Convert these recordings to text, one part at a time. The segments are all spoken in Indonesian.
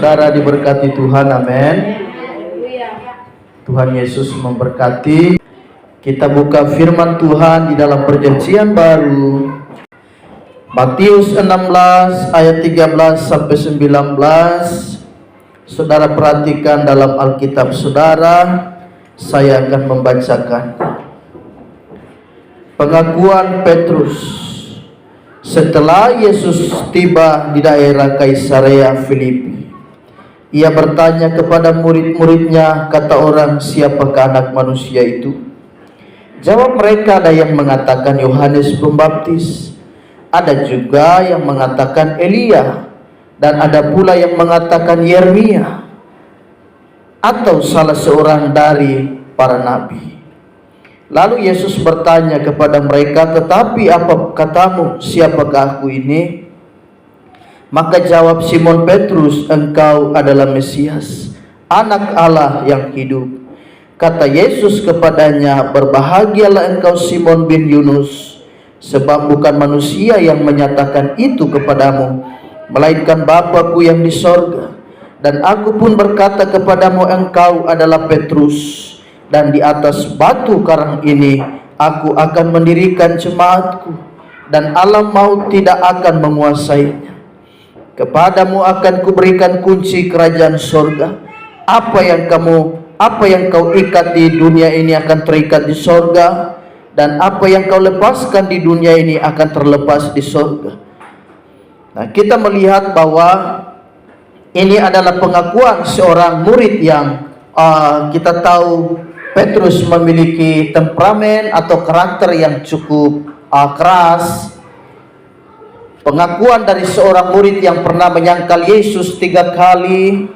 saudara diberkati Tuhan, amin. Tuhan Yesus memberkati. Kita buka firman Tuhan di dalam perjanjian baru, Matius 16 ayat 13 sampai 19. Saudara perhatikan dalam Alkitab saudara, saya akan membacakan. Pengakuan Petrus. Setelah Yesus tiba di daerah Kaisarea Filipi, ia bertanya kepada murid-muridnya, kata orang, siapakah anak manusia itu? Jawab mereka, ada yang mengatakan Yohanes Pembaptis, ada juga yang mengatakan Elia, dan ada pula yang mengatakan Yeremia, atau salah seorang dari para nabi. Lalu Yesus bertanya kepada mereka, tetapi apa katamu, siapakah aku ini? Maka jawab Simon Petrus, engkau adalah Mesias, anak Allah yang hidup. Kata Yesus kepadanya, berbahagialah engkau Simon bin Yunus, sebab bukan manusia yang menyatakan itu kepadamu, melainkan Bapa-Ku yang di sorga. Dan aku pun berkata kepadamu, engkau adalah Petrus, dan di atas batu karang ini aku akan mendirikan jemaatku, dan alam maut tidak akan menguasainya. Kepadamu akan kuberikan kunci kerajaan sorga. Apa yang kau ikat di dunia ini akan terikat di sorga, dan apa yang kau lepaskan di dunia ini akan terlepas di sorga. Nah, kita melihat bahwa ini adalah pengakuan seorang murid yang kita tahu Petrus memiliki temperamen atau karakter yang cukup keras. Pengakuan dari seorang murid yang pernah menyangkal Yesus 3 kali.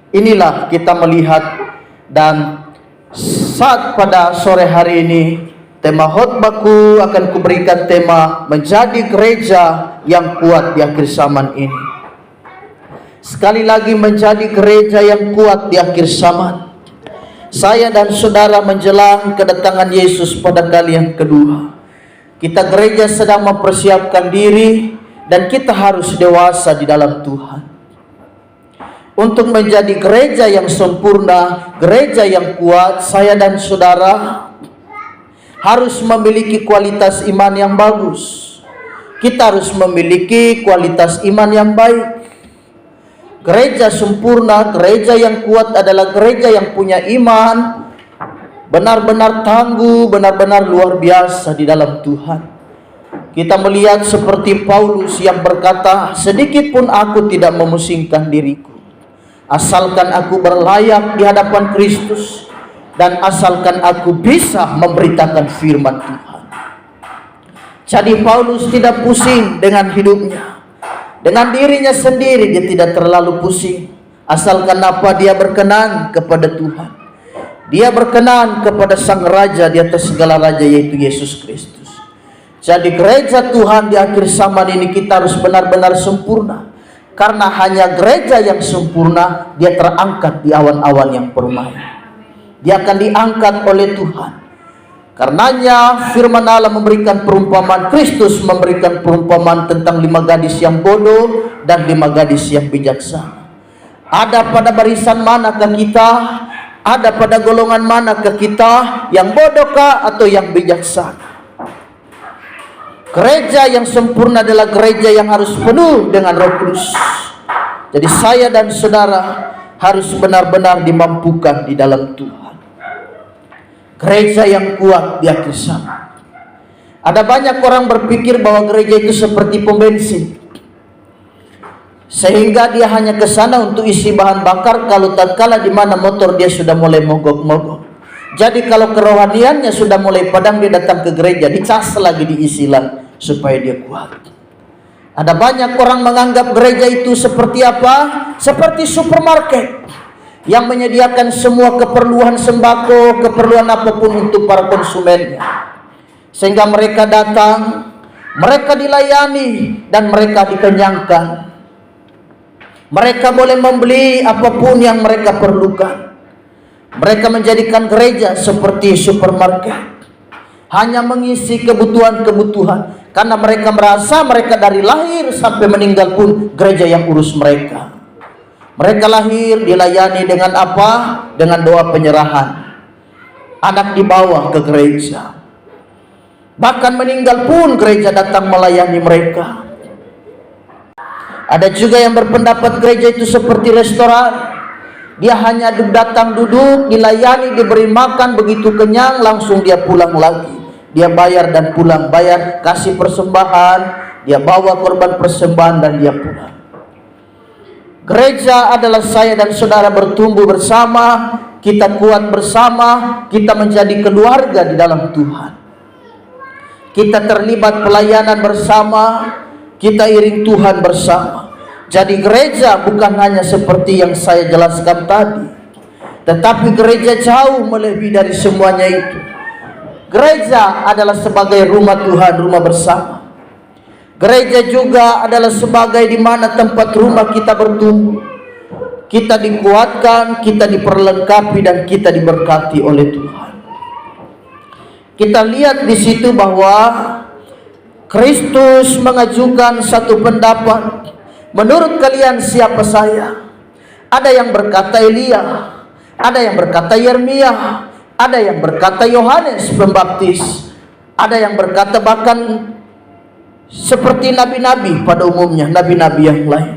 Inilah kita melihat, dan saat pada sore hari ini tema khotbahku akan kuberikan tema menjadi gereja yang kuat di akhir zaman ini. Sekali lagi, menjadi gereja yang kuat di akhir zaman. Saya dan saudara menjelang kedatangan Yesus pada kali yang kedua. Kita gereja sedang mempersiapkan diri, dan kita harus dewasa di dalam Tuhan. Untuk menjadi gereja yang sempurna, gereja yang kuat, saya dan saudara harus memiliki kualitas iman yang bagus. Kita harus memiliki kualitas iman yang baik. Gereja sempurna, gereja yang kuat adalah gereja yang punya iman benar-benar tangguh, benar-benar luar biasa di dalam Tuhan. Kita melihat seperti Paulus yang berkata, sedikit pun aku tidak memusingkan diriku, asalkan aku berlayak di hadapan Kristus, dan asalkan aku bisa memberitakan firman Tuhan. Jadi Paulus tidak pusing dengan hidupnya. Dengan dirinya sendiri dia tidak terlalu pusing, asalkan apa dia berkenan kepada Tuhan. Dia berkenan kepada Sang Raja di atas segala raja, yaitu Yesus Kristus. Jadi gereja Tuhan di akhir zaman ini kita harus benar-benar sempurna, karena hanya gereja yang sempurna dia terangkat di awan-awan yang permai. Dia akan diangkat oleh Tuhan. Karenanya firman Allah memberikan perumpamaan, Kristus memberikan perumpamaan tentang 5 gadis yang bodoh dan 5 gadis yang bijaksana. Ada pada barisan manakah kita? Ada pada golongan manakah kita? Yang bodohkah atau yang bijaksana? Gereja yang sempurna adalah gereja yang harus penuh dengan Roh Kudus. Jadi saya dan saudara harus benar-benar dimampukan di dalam Tuhan. Gereja yang kuat di akhir zaman. Ada banyak orang berpikir bahwa gereja itu seperti pom bensin, sehingga dia hanya ke sana untuk isi bahan bakar kalau tatkala di mana motor dia sudah mulai mogok-mogok. Jadi kalau kerohaniannya sudah mulai padam, dia datang ke gereja, dicas lagi, diisi lagi supaya dia kuat. Ada banyak orang menganggap gereja itu seperti apa? Seperti supermarket yang menyediakan semua keperluan sembako, keperluan apapun untuk para konsumennya. Sehingga mereka datang, mereka dilayani, dan mereka dikenyangkan. Mereka boleh membeli apapun yang mereka perlukan. Mereka menjadikan gereja seperti supermarket, hanya mengisi kebutuhan-kebutuhan, karena mereka merasa mereka dari lahir sampai meninggal pun gereja yang urus mereka. Mereka lahir dilayani dengan apa? Dengan doa penyerahan. Anak dibawa ke gereja. Bahkan meninggal pun gereja datang melayani mereka. Ada juga yang berpendapat gereja itu seperti restoran. Dia hanya datang duduk, dilayani, diberi makan, begitu kenyang langsung dia pulang lagi. Dia bayar dan pulang, bayar, kasih persembahan, dia bawa korban persembahan dan dia pulang. Gereja adalah saya dan saudara bertumbuh bersama, kita kuat bersama, kita menjadi keluarga di dalam Tuhan. Kita terlibat pelayanan bersama, kita iring Tuhan bersama. Jadi gereja bukan hanya seperti yang saya jelaskan tadi, tetapi gereja jauh melebihi dari semuanya itu. Gereja adalah sebagai rumah Tuhan, rumah bersama. Gereja juga adalah sebagai di mana tempat rumah kita bertumbuh. Kita dikuatkan, kita diperlengkapi dan kita diberkati oleh Tuhan. Kita lihat di situ bahwa Kristus mengajukan satu pendapat. Menurut kalian siapa saya? Ada yang berkata Elia, ada yang berkata Yeremia, ada yang berkata Yohanes Pembaptis, ada yang berkata bahkan seperti nabi-nabi pada umumnya, nabi-nabi yang lain.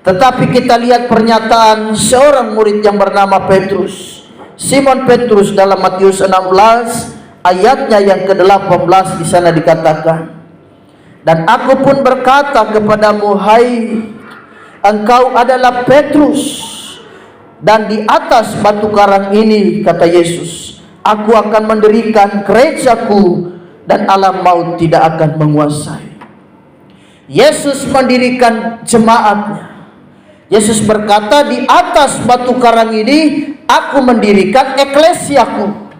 Tetapi kita lihat pernyataan seorang murid yang bernama Petrus, Simon Petrus, dalam Matius 16 ayatnya yang ke-18. Di sana dikatakan, dan aku pun berkata kepadamu, hai, engkau adalah Petrus, dan di atas batu karang ini, kata Yesus, aku akan mendirikan gerejaku, dan alam maut tidak akan menguasai. Yesus mendirikan jemaatnya. Yesus berkata, di atas batu karang ini aku mendirikan eklesiaku.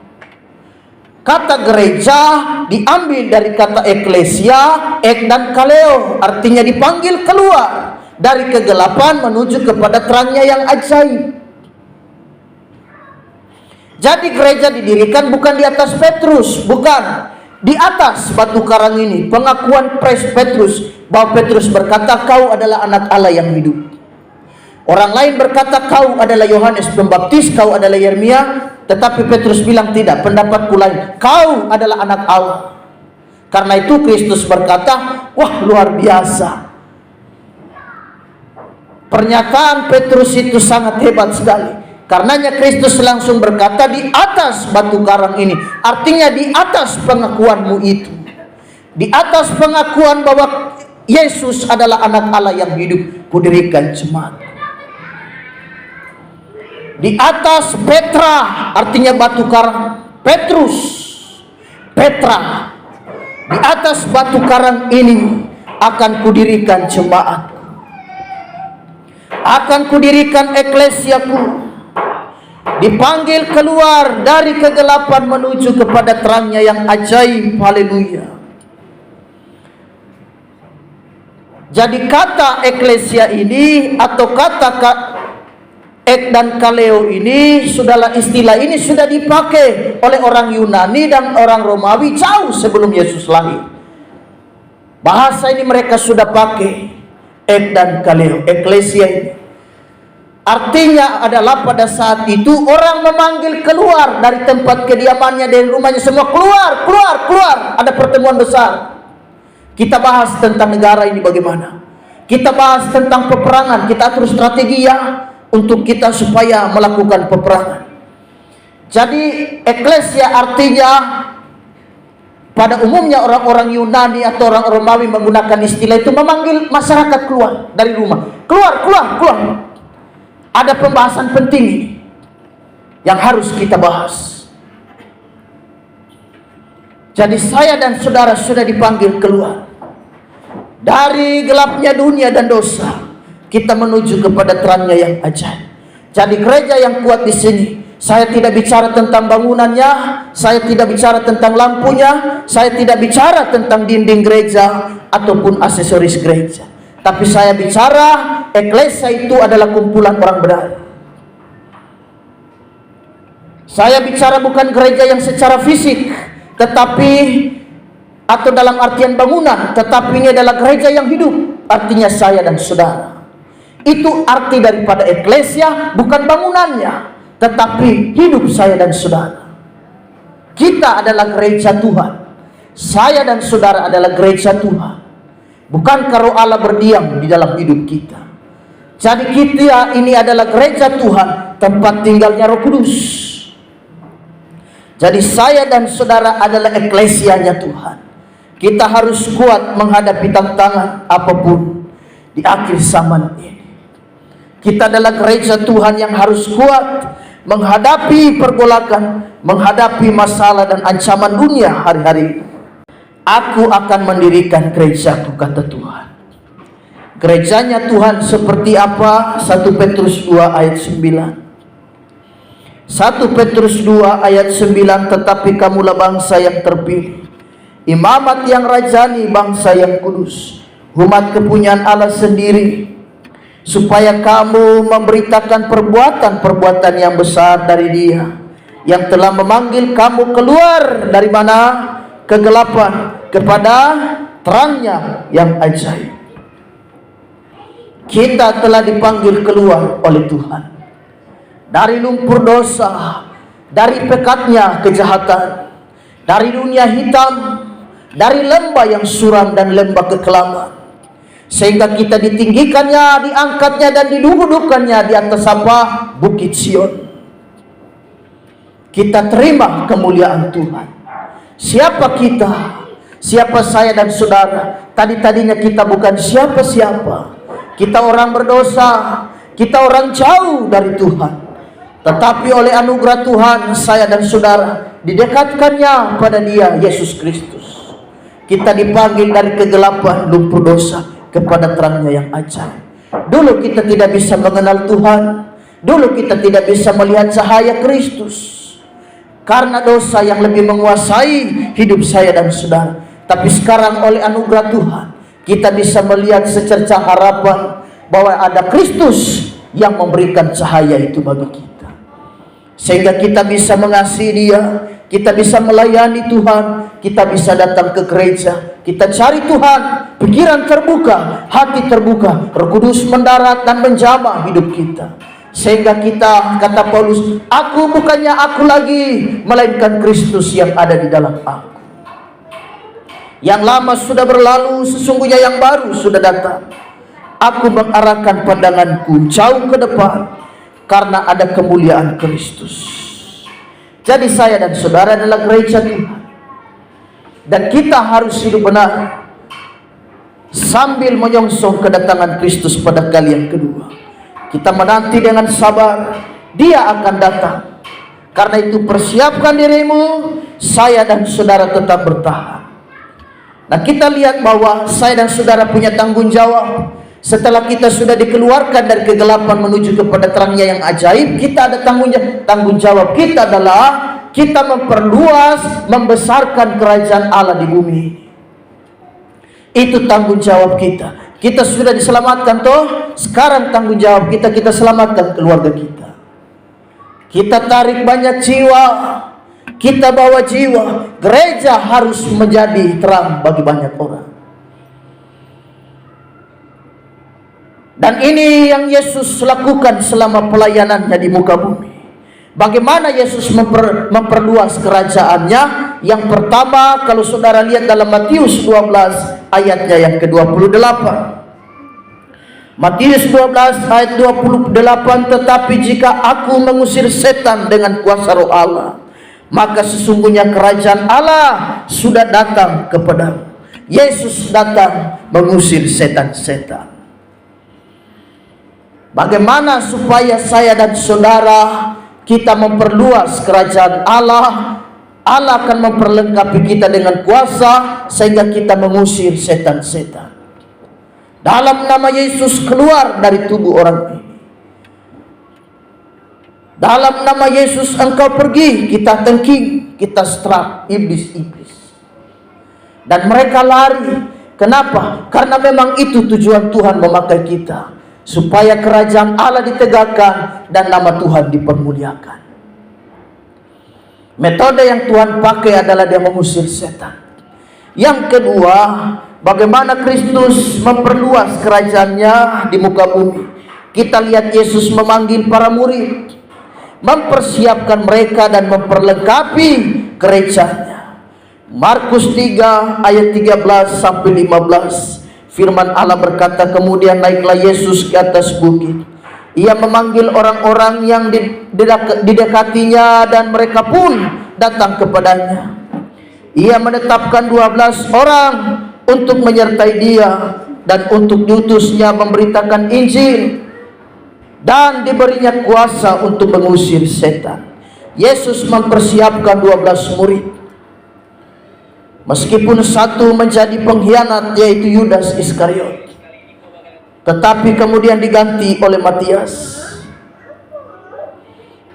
Kata gereja diambil dari kata eklesia, ek dan kaleo, artinya dipanggil keluar dari kegelapan menuju kepada terangnya yang ajaib. Jadi gereja didirikan bukan di atas Petrus, bukan. Di atas batu karang ini, pengakuan Petrus, bahwa Petrus berkata, kau adalah anak Allah yang hidup. Orang lain berkata, kau adalah Yohanes Pembaptis, kau adalah Yeremia. Tetapi Petrus bilang, tidak, pendapatku lain, kau adalah anak Allah. Karena itu Kristus berkata, wah, luar biasa. Pernyataan Petrus itu sangat hebat sekali. Karenanya Kristus langsung berkata, di atas batu karang ini, artinya di atas pengakuanmu itu, di atas pengakuan bahwa Yesus adalah anak Allah yang hidup, kudirikan jemaat. Di atas Petra, artinya batu karang, Petrus, Petra, di atas batu karang ini akan kudirikan jemaat, akan kudirikan eklesiaku. Dipanggil keluar dari kegelapan menuju kepada terangnya yang ajaib. Haleluya. Jadi kata eklesia ini atau kata ek dan kaleo ini, sudahlah, istilah ini sudah dipakai oleh orang Yunani dan orang Romawi jauh sebelum Yesus lahir. Bahasa ini mereka sudah pakai, ek dan kaleo, eklesia ini. Artinya adalah pada saat itu orang memanggil keluar dari tempat kediamannya, dari rumahnya, semua keluar, keluar, keluar. Ada pertemuan besar. Kita bahas tentang negara ini bagaimana. Kita bahas tentang peperangan. Kita atur strategi ya untuk kita supaya melakukan peperangan. Jadi eklesia artinya pada umumnya orang-orang Yunani atau orang Romawi menggunakan istilah itu memanggil masyarakat keluar dari rumah. Keluar, keluar, keluar. Ada pembahasan penting ini yang harus kita bahas. Jadi saya dan saudara sudah dipanggil keluar dari gelapnya dunia dan dosa, kita menuju kepada terangnya yang ajaib. Jadi gereja yang kuat di sini, saya tidak bicara tentang bangunannya, saya tidak bicara tentang lampunya, saya tidak bicara tentang dinding gereja ataupun aksesoris gereja. Tapi saya bicara eklesia itu adalah kumpulan orang benar. Saya bicara bukan gereja yang secara fisik, tetapi atau dalam artian bangunan, tetapi ini adalah gereja yang hidup. Artinya saya dan saudara. Itu arti daripada eklesia, bukan bangunannya, tetapi hidup saya dan saudara. Kita adalah gereja Tuhan. Saya dan saudara adalah gereja Tuhan. Bukankah roh Allah berdiam di dalam hidup kita? Jadi kita ini adalah gereja Tuhan, tempat tinggalnya Roh Kudus. Jadi saya dan saudara adalah eklesianya Tuhan. Kita harus kuat menghadapi tantangan apapun di akhir zaman ini. Kita adalah gereja Tuhan yang harus kuat menghadapi pergolakan, menghadapi masalah dan ancaman dunia hari-hari ini. Aku akan mendirikan gerejaku, kata Tuhan. Gerejanya Tuhan seperti apa? 1 Petrus 2 ayat 9. 1 Petrus 2 ayat 9, tetapi kamulah bangsa yang terpilih, imamat yang rajani, bangsa yang kudus, umat kepunyaan Allah sendiri, supaya kamu memberitakan perbuatan-perbuatan yang besar dari Dia yang telah memanggil kamu keluar dari mana? Kegelapan kepada terangnya yang ajaib. Kita telah dipanggil keluar oleh Tuhan dari lumpur dosa, dari pekatnya kejahatan, dari dunia hitam, dari lembah yang suram dan lembah kekelaman, sehingga kita ditinggikannya, diangkatnya dan didudukannya di atas apa? Bukit Sion. Kita terima kemuliaan Tuhan. Siapa kita? Siapa saya dan saudara? Tadinya kita bukan siapa-siapa. Kita orang berdosa, kita orang jauh dari Tuhan. Tetapi oleh anugerah Tuhan, saya dan saudara didekatkannya pada Dia, Yesus Kristus. Kita dipanggil dari kegelapan lumpur dosa kepada terangnya yang ajaib. Dulu kita tidak bisa mengenal Tuhan. Dulu kita tidak bisa melihat cahaya Kristus, karena dosa yang lebih menguasai hidup saya dan saudara. Tapi sekarang oleh anugerah Tuhan, kita bisa melihat secercah harapan bahwa ada Kristus yang memberikan cahaya itu bagi kita, sehingga kita bisa mengasihi Dia, kita bisa melayani Tuhan, kita bisa datang ke gereja, kita cari Tuhan, pikiran terbuka, hati terbuka, Roh Kudus mendarat dan menjamah hidup kita, sehingga kita, kata Paulus, aku bukannya aku lagi, melainkan Kristus yang ada di dalam aku. Yang lama sudah berlalu, sesungguhnya yang baru sudah datang. Aku mengarahkan pandanganku jauh ke depan, karena ada kemuliaan Kristus. Jadi saya dan saudara adalah gereja Tuhan, dan kita harus hidup benar sambil menyongsong kedatangan Kristus pada kali yang kedua. Kita menanti dengan sabar, Dia akan datang. Karena itu persiapkan dirimu, saya dan saudara tetap bertahan. Nah, kita lihat bahwa saya dan saudara punya tanggung jawab. Setelah kita sudah dikeluarkan dari kegelapan menuju kepada terangnya yang ajaib, kita ada tanggung jawab kita adalah kita memperluas, membesarkan kerajaan Allah di bumi. Itu tanggung jawab kita. Kita sudah diselamatkan toh, sekarang tanggung jawab kita, kita selamatkan keluarga kita. Kita tarik banyak jiwa, kita bawa jiwa. Gereja harus menjadi terang bagi banyak orang. Dan ini yang Yesus lakukan selama pelayanannya di muka bumi. Bagaimana Yesus memperluas kerajaannya? Yang pertama, kalau saudara lihat dalam Matius 12 ayatnya yang ke-28. Matius 12 ayat 28, tetapi jika aku mengusir setan dengan kuasa Roh Allah, maka sesungguhnya kerajaan Allah sudah datang kepadamu. Yesus datang mengusir setan-setan. Bagaimana supaya saya dan saudara kita memperluas kerajaan Allah? Allah akan memperlengkapi kita dengan kuasa sehingga kita mengusir setan-setan. Dalam nama Yesus, keluar dari tubuh orang ini. Dalam nama Yesus engkau pergi, kita tengking, kita strap iblis-iblis. Dan mereka lari. Kenapa? Karena memang itu tujuan Tuhan memakai kita, supaya kerajaan Allah ditegakkan dan nama Tuhan dipermuliakan. Metode yang Tuhan pakai adalah Dia mengusir setan. Yang kedua, bagaimana Kristus memperluas kerajaannya di muka bumi? Kita lihat Yesus memanggil para murid, mempersiapkan mereka dan memperlengkapi gerejanya. Markus 3 ayat 13 sampai 15. Firman Allah berkata, kemudian naiklah Yesus ke atas bukit. Ia memanggil orang-orang yang didekatinya dan mereka pun datang kepadanya. Ia menetapkan 12 orang untuk menyertai dia dan untuk diutusnya memberitakan Injil, dan diberinya kuasa untuk mengusir setan. Yesus mempersiapkan 12 murid. Meskipun satu menjadi pengkhianat, yaitu Yudas Iskariot, tetapi kemudian diganti oleh Matias.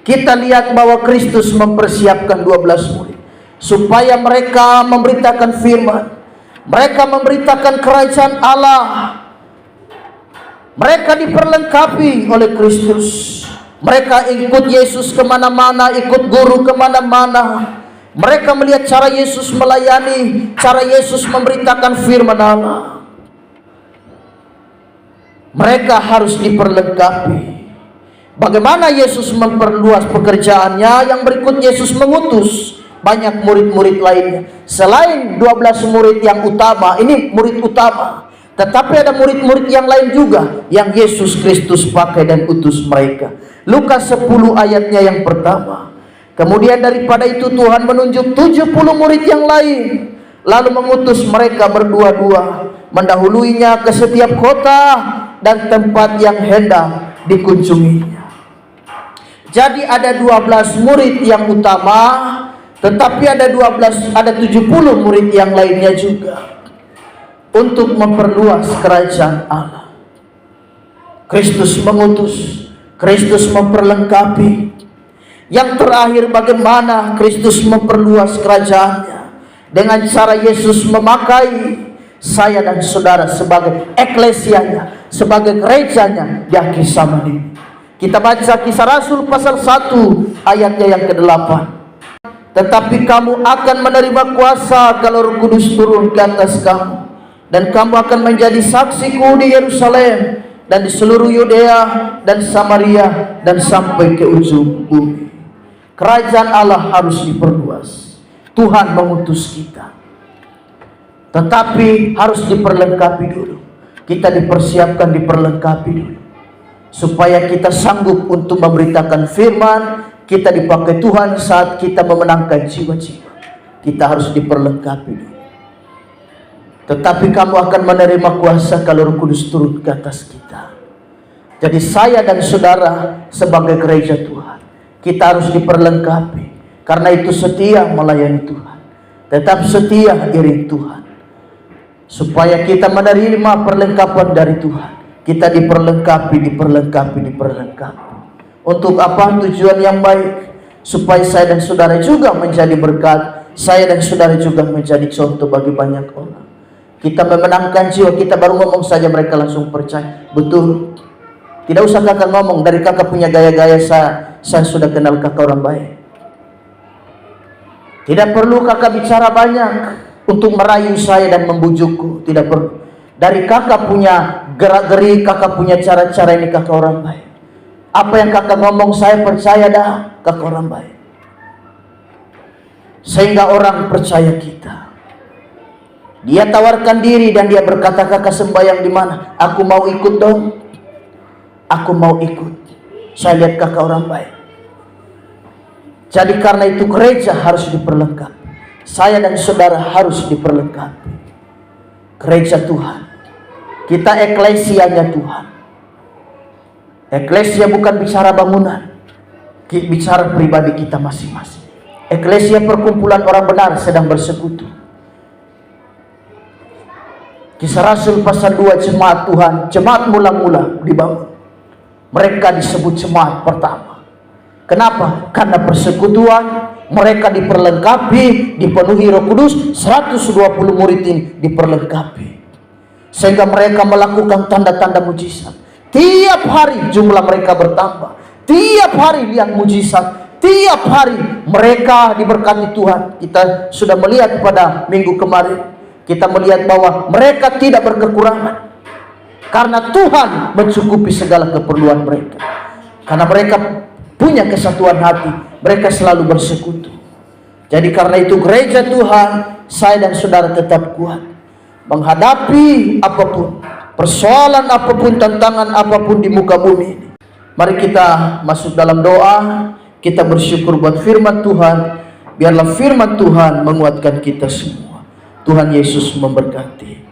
Kita lihat bahwa Kristus mempersiapkan 12 murid supaya mereka memberitakan firman, mereka memberitakan kerajaan Allah. Mereka diperlengkapi oleh Kristus. Mereka ikut Yesus kemana-mana, ikut guru kemana-mana. Mereka melihat cara Yesus melayani, cara Yesus memberitakan firman Allah. Mereka harus diperlengkapi. Bagaimana Yesus memperluas pekerjaannya? Yang berikut, Yesus mengutus banyak murid-murid lainnya. Selain 12 murid yang utama, ini murid utama, tetapi ada murid-murid yang lain juga yang Yesus Kristus pakai dan utus mereka. Lukas 10 ayatnya yang pertama. Kemudian daripada itu Tuhan menunjuk 70 murid yang lain, lalu mengutus mereka berdua-dua, mendahuluinya ke setiap kota dan tempat yang hendak dikunjunginya. Jadi ada 12 murid yang utama, tetapi ada 70 murid yang lainnya juga untuk memperluas kerajaan Allah. Kristus mengutus, Kristus memperlengkapi. Yang terakhir, bagaimana Kristus memperluas kerajaannya? Dengan cara Yesus memakai saya dan saudara sebagai eklesianya, sebagai gerejanya di akhir zaman ini. Kita baca Kisah Rasul pasal 1 ayatnya yang ke-8. Tetapi kamu akan menerima kuasa kalau Roh Kudus turun ke atas kamu, dan kamu akan menjadi saksiku di Yerusalem dan di seluruh Yudea dan Samaria dan sampai ke ujung bumi. Kerajaan Allah harus diperluas. Tuhan mengutus kita, tetapi harus diperlengkapi dulu. Kita dipersiapkan, diperlengkapi dulu, supaya kita sanggup untuk memberitakan firman. Kita dipakai Tuhan saat kita memenangkan jiwa-jiwa. Kita harus diperlengkapi dulu. Tetapi kamu akan menerima kuasa kalau Roh Kudus turun ke atas kita. Jadi saya dan saudara sebagai gereja Tuhan, kita harus diperlengkapi. Karena itu setia melayani Tuhan, tetap setia iring Tuhan, supaya kita menerima perlengkapan dari Tuhan. Kita diperlengkapi. Untuk apa? Tujuan yang baik, supaya saya dan saudara juga menjadi berkat. Saya dan saudara juga menjadi contoh bagi banyak orang. Kita memenangkan jiwa. Kita baru ngomong saja mereka langsung percaya. Betul. Tidak usah kakak ngomong, dari kakak punya gaya-gaya, saya sudah kenal kakak orang baik. Tidak perlu kakak bicara banyak untuk merayu saya dan membujukku. Tidak perlu. Dari kakak punya gerak-gerik, kakak punya cara-cara, ini kakak orang baik. Apa yang kakak ngomong saya percaya dah, kakak orang baik. Sehingga orang percaya kita. Dia tawarkan diri dan dia berkata, kakak sembahyang di mana? Aku mau ikut dong. Aku mau ikut. Saya lihat kakak orang baik. Jadi karena itu gereja harus diperlengkapi. Saya dan saudara harus diperlengkapi. Gereja Tuhan. Kita eklesianya Tuhan. Eklesia bukan bicara bangunan, bicara pribadi kita masing-masing. Eklesia perkumpulan orang benar sedang bersekutu. Kisah Rasul pasal 2, jemaat Tuhan, jemaat mula-mula dibangun. Mereka disebut jemaat pertama. Kenapa? Karena persekutuan, mereka diperlengkapi, dipenuhi Roh Kudus. 120 murid ini diperlengkapi, sehingga mereka melakukan tanda-tanda mujizat. Tiap hari jumlah mereka bertambah. Tiap hari lihat mujizat. Tiap hari mereka diberkati Tuhan. Kita sudah melihat pada minggu kemarin. Kita melihat bahwa mereka tidak berkekurangan. Karena Tuhan mencukupi segala keperluan mereka. Karena mereka punya kesatuan hati, mereka selalu bersekutu. Jadi karena itu gereja Tuhan, saya dan saudara tetap kuat menghadapi apapun, persoalan apapun, tantangan apapun di muka bumi ini. Mari kita masuk dalam doa, kita bersyukur buat firman Tuhan. Biarlah firman Tuhan menguatkan kita semua. Tuhan Yesus memberkati.